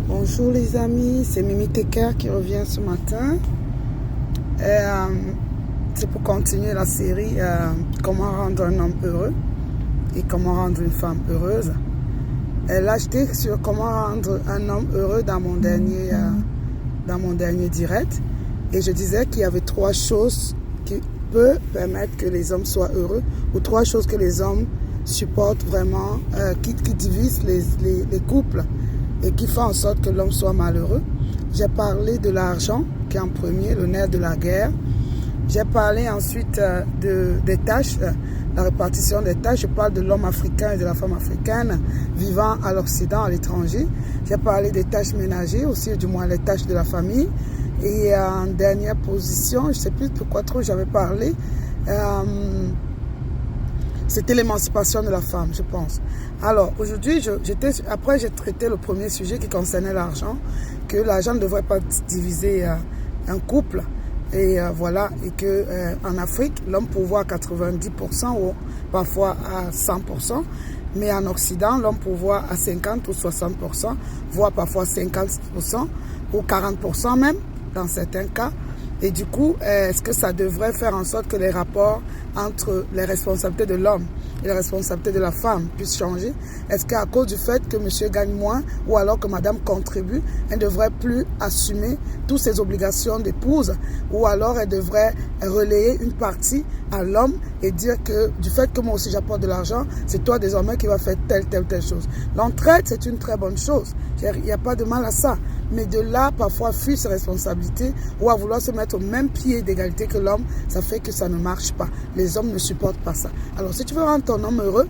Bonjour les amis, c'est Mimi Teker qui revient ce matin. C'est pour continuer la série Comment rendre un homme heureux et comment rendre une femme heureuse. Là, j'étais sur comment rendre un homme heureux dans mon dernier direct. Et je disais qu'il y avait 3 choses qui peuvent permettre que les hommes soient heureux, ou 3 choses que les hommes supportent vraiment, qui divisent les couples et qui font en sorte que l'homme soit malheureux. J'ai parlé de l'argent, qui est en premier, le nerf de la guerre. J'ai parlé ensuite des tâches, la répartition des tâches. Je parle de l'homme africain et de la femme africaine vivant à l'Occident, à l'étranger. J'ai parlé des tâches ménagères, aussi du moins les tâches de la famille. Et en dernière position, je ne sais plus pourquoi trop j'avais parlé, c'était l'émancipation de la femme, je pense. Alors, aujourd'hui, après j'ai traité le premier sujet qui concernait l'argent, que l'argent ne devrait pas diviser un couple. Et voilà, et que en Afrique, l'homme pourvoit à 90% ou parfois à 100%, mais en Occident, l'homme pourvoit à 50 ou 60%, voire parfois 50% ou 40% même, dans certains cas. Et du coup, est-ce que ça devrait faire en sorte que les rapports entre les responsabilités de l'homme et les responsabilités de la femme puissent changer? Est-ce qu'à cause du fait que monsieur gagne moins ou alors que madame contribue, elle ne devrait plus assumer toutes ses obligations d'épouse, ou alors elle devrait relayer une partie à l'homme et dire que du fait que moi aussi j'apporte de l'argent, c'est toi désormais qui vas faire telle chose. L'entraide, c'est une très bonne chose. Il n'y a pas de mal à ça. Mais de là, parfois, fuir ses responsabilités ou à vouloir se mettre au même pied d'égalité que l'homme, ça fait que ça ne marche pas. Les hommes ne supportent pas ça. Alors, si tu veux rendre ton homme heureux,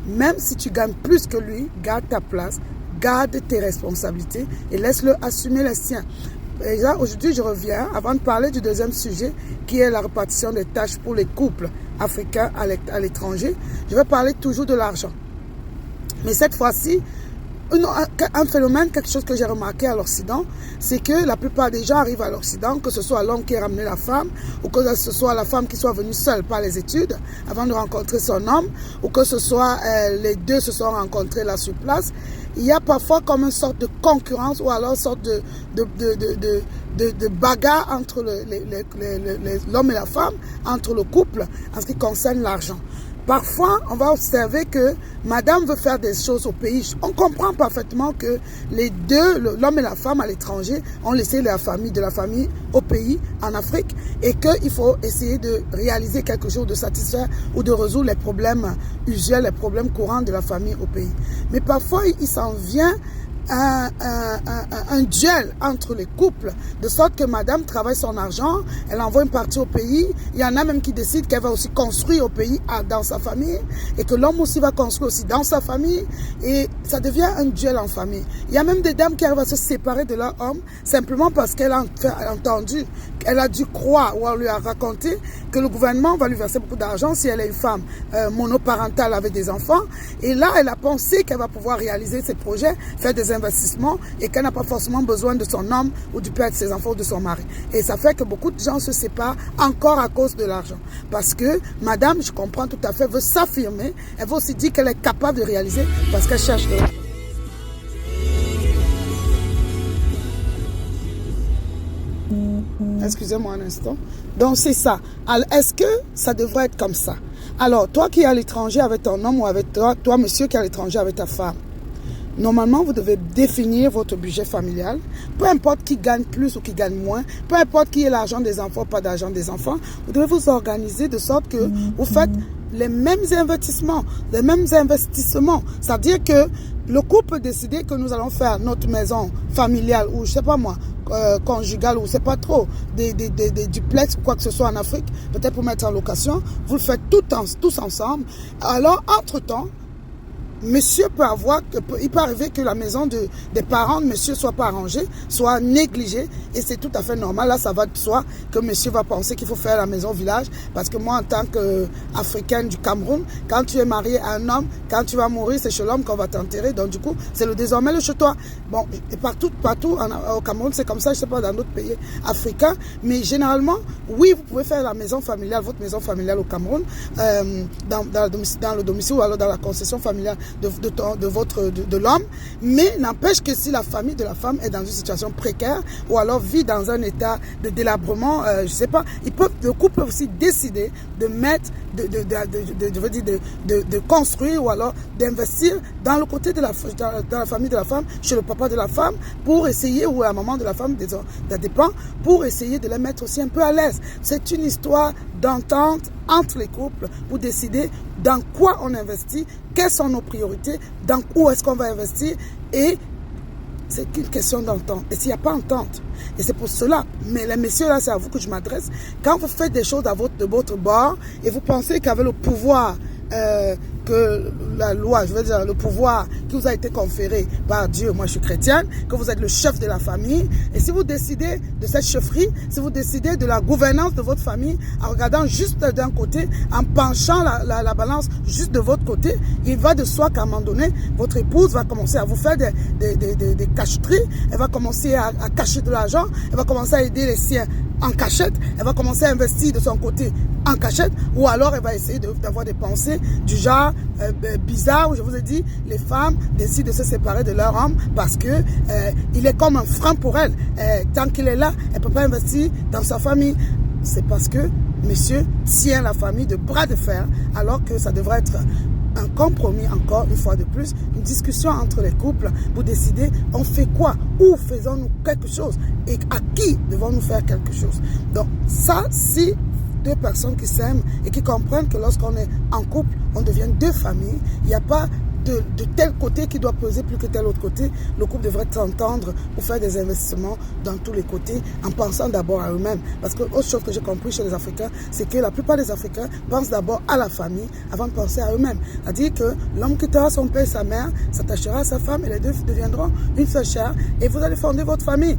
même si tu gagnes plus que lui, garde ta place, garde tes responsabilités et laisse-le assumer les siens. Et là, aujourd'hui, je reviens, avant de parler du deuxième sujet, qui est la répartition des tâches pour les couples africains à l'étranger, je vais parler toujours de l'argent. Mais cette fois-ci, un phénomène, quelque chose que j'ai remarqué à l'Occident, c'est que la plupart des gens arrivent à l'Occident, que ce soit l'homme qui a ramené la femme, ou que ce soit la femme qui soit venue seule par les études avant de rencontrer son homme, ou que ce soit les deux se sont rencontrés là sur place. Il y a parfois comme une sorte de concurrence ou alors une sorte de bagarre entre l'homme et la femme, entre le couple, en ce qui concerne l'argent. Parfois, on va observer que madame veut faire des choses au pays. On comprend parfaitement que les deux, l'homme et la femme à l'étranger, ont laissé de la famille au pays, en Afrique, et qu'il faut essayer de réaliser quelque chose, de satisfaire ou de résoudre les problèmes usuels, les problèmes courants de la famille au pays. Mais parfois, il s'en vient un duel entre les couples, de sorte que madame travaille son argent, elle envoie une partie au pays. Il y en a même qui décident qu'elle va aussi construire au pays dans sa famille, et que l'homme aussi va construire aussi dans sa famille, et ça devient un duel en famille. Il y a même des dames qui arrivent à se séparer de leur homme simplement parce qu'elle a entendu, elle a dû croire, ou on lui a raconté que le gouvernement va lui verser beaucoup d'argent si elle est une femme monoparentale avec des enfants, et là elle a pensé qu'elle va pouvoir réaliser ses projets, faire des investissements, et qu'elle n'a pas forcément besoin de son homme ou du père de ses enfants ou de son mari. Et ça fait que beaucoup de gens se séparent encore à cause de l'argent. Parce que madame, je comprends tout à fait, veut s'affirmer, elle veut aussi dire qu'elle est capable de réaliser parce qu'elle cherche de l'argent. Excusez-moi un instant. Donc c'est ça. Est-ce que ça devrait être comme ça? Alors, toi qui es à l'étranger avec ton homme, ou avec toi monsieur qui est à l'étranger avec ta femme, normalement, vous devez définir votre budget familial. Peu importe qui gagne plus ou qui gagne moins, peu importe qui ait l'argent des enfants ou pas d'argent des enfants, vous devez vous organiser de sorte que vous faites les mêmes investissements. C'est-à-dire que le couple peut décider que nous allons faire notre maison familiale, ou je sais pas moi, conjugale, ou c'est pas trop, des duplex ou quoi que ce soit en Afrique, peut-être pour mettre en location. Vous le faites tous ensemble. Alors, entre-temps, monsieur il peut arriver que la maison des parents de monsieur soit pas arrangée, soit négligée, et c'est tout à fait normal. Là, ça va de soi que monsieur va penser qu'il faut faire la maison au village, parce que moi, en tant qu'Africaine du Cameroun, quand tu es marié à un homme, quand tu vas mourir, c'est chez l'homme qu'on va t'enterrer, donc du coup, c'est désormais le chez toi. Bon, et partout au Cameroun, c'est comme ça, je sais pas dans d'autres pays africains, mais généralement, oui, vous pouvez faire la maison familiale, votre maison familiale au Cameroun, dans le domicile ou alors dans la concession familiale de l'homme, mais n'empêche que si la famille de la femme est dans une situation précaire ou alors vit dans un état de délabrement, je sais pas, le couple peut aussi décider de mettre, de construire ou alors d'investir dans le côté de dans la famille de la femme, chez le papa de la femme, pour essayer, ou à la maman de la femme, ça dépend, pour essayer de les mettre aussi un peu à l'aise. C'est une histoire d'entente entre les couples pour décider dans quoi on investit, quelles sont nos priorités, dans où est-ce qu'on va investir, et c'est une question d'entente. Et s'il n'y a pas d'entente, et c'est pour cela, mais les messieurs, là, c'est à vous que je m'adresse, quand vous faites des choses de votre bord, et vous pensez qu'avec le pouvoir que la loi, je veux dire le pouvoir qui vous a été conféré par Dieu, moi je suis chrétienne, que vous êtes le chef de la famille, et si vous décidez de cette chefferie, si vous décidez de la gouvernance de votre famille, en regardant juste d'un côté, en penchant la balance juste de votre côté, il va de soi qu'à un moment donné, votre épouse va commencer à vous faire des cacheteries, elle va commencer à cacher de l'argent, elle va commencer à aider les siens en cachette, elle va commencer à investir de son côté en cachette, ou alors elle va essayer d'avoir des pensées du genre bizarre, où je vous ai dit, les femmes décident de se séparer de leur homme parce que il est comme un frein pour elle. Tant qu'il est là, elle ne peut pas investir dans sa famille. C'est parce que monsieur tient la famille de bras de fer, alors que ça devrait être un compromis, encore une fois de plus, une discussion entre les couples pour décider on fait quoi, où faisons-nous quelque chose et à qui devons-nous faire quelque chose. Donc ça, si deux personnes qui s'aiment et qui comprennent que lorsqu'on est en couple, on devient deux familles, il n'y a pas de tel côté qui doit peser plus que tel autre côté. Le couple devrait s'entendre pour faire des investissements dans tous les côtés en pensant d'abord à eux-mêmes. Parce que autre chose que j'ai compris chez les Africains, c'est que la plupart des Africains pensent d'abord à la famille avant de penser à eux-mêmes. C'est-à-dire que l'homme quittera son père et sa mère, s'attachera à sa femme et les deux deviendront une seule chair et vous allez fonder votre famille.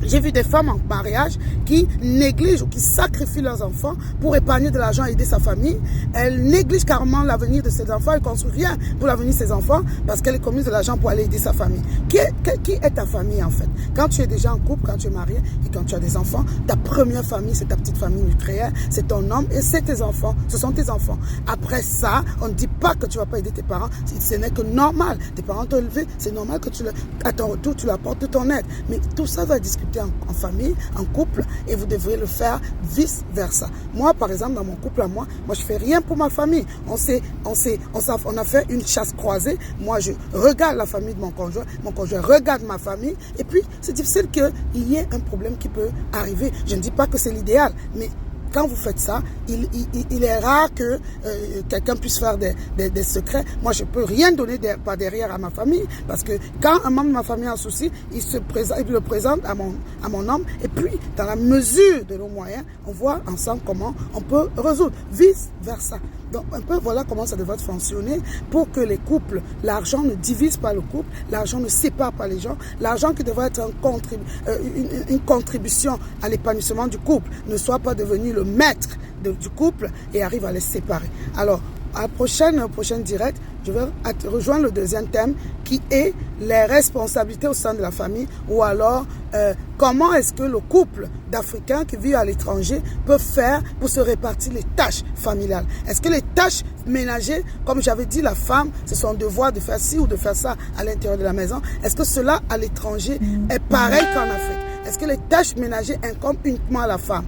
J'ai vu des femmes en mariage qui négligent ou qui sacrifient leurs enfants pour épargner de l'argent et aider sa famille. Elles négligent carrément l'avenir de ses enfants. Elles ne construisent rien pour l'avenir de ses enfants parce qu'elles économisent de l'argent pour aller aider sa famille. Qui est ta famille en fait? Quand tu es déjà en couple, quand tu es marié et quand tu as des enfants, ta première famille, c'est ta petite famille nucléaire, c'est ton homme et c'est tes enfants. Ce sont tes enfants. Après ça, on ne dit pas que tu ne vas pas aider tes parents. Ce n'est que normal. Tes parents t'ont élevé, c'est normal que à ton retour, tu leur apportes ton aide. Mais tout ça va discuter en famille, en couple, et vous devrez le faire vice versa. Moi, par exemple, dans mon couple à moi je fais rien pour ma famille. On a fait une chasse croisée. Moi, je regarde la famille de mon conjoint regarde ma famille, et puis c'est difficile qu'il y ait un problème qui peut arriver. Je ne dis pas que c'est l'idéal, mais quand vous faites ça, il est rare que quelqu'un puisse faire des secrets. Moi, je ne peux rien donner par derrière à ma famille, parce que quand un membre de ma famille a un souci, il le présente à mon homme, et puis, dans la mesure de nos moyens, on voit ensemble comment on peut résoudre, vice versa. Donc, un peu, voilà comment ça devrait fonctionner pour que les couples, l'argent ne divise pas le couple, l'argent ne sépare pas les gens, l'argent qui devrait être une contribution à l'épanouissement du couple ne soit pas devenu le maître du couple et arrive à les séparer. Alors, à la prochaine direct, je vais rejoindre le deuxième thème qui est les responsabilités au sein de la famille, ou alors comment est-ce que le couple d'Africains qui vit à l'étranger peut faire pour se répartir les tâches familiales. Est-ce que les tâches ménagères, comme j'avais dit, la femme, c'est son devoir de faire ci ou de faire ça à l'intérieur de la maison. Est-ce que cela à l'étranger est pareil qu'en Afrique? Est-ce que les tâches ménagères incombent uniquement à la femme?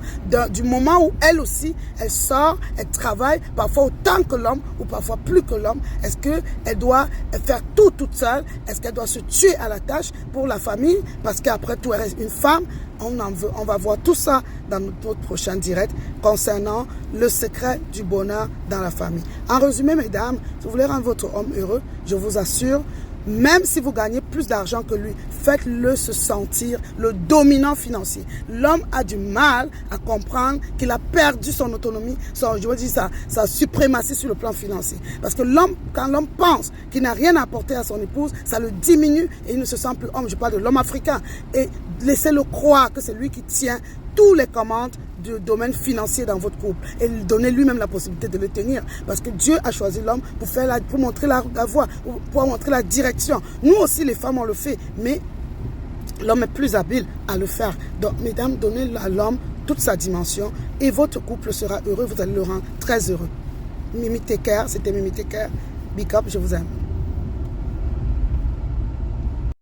Du moment où elle aussi, elle sort, elle travaille, parfois autant que l'homme ou parfois plus que l'homme, est-ce qu'elle doit faire tout toute seule? Est-ce qu'elle doit se tuer à la tâche pour la famille? Parce qu'après tout, elle reste une femme. On va voir tout ça dans notre prochain direct concernant le secret du bonheur dans la famille. En résumé, mesdames, si vous voulez rendre votre homme heureux, je vous assure, même si vous gagnez plus d'argent que lui, faites-le se sentir le dominant financier. L'homme a du mal à comprendre qu'il a perdu son autonomie, sa suprématie sur le plan financier. Parce que quand l'homme pense qu'il n'a rien à apporter à son épouse, ça le diminue et il ne se sent plus homme. Je parle de l'homme africain. Et laissez-le croire que c'est lui qui tient tous les commandes du domaine financier dans votre couple et lui donner lui-même la possibilité de le tenir, parce que Dieu a choisi l'homme pour montrer la voie, pour montrer la direction. Nous aussi les femmes on le fait, mais l'homme est plus habile à le faire. Donc mesdames, donnez à l'homme toute sa dimension et votre couple sera heureux, vous allez le rendre très heureux. Mimi Teker, c'était Mimi Teker. Big up, je vous aime.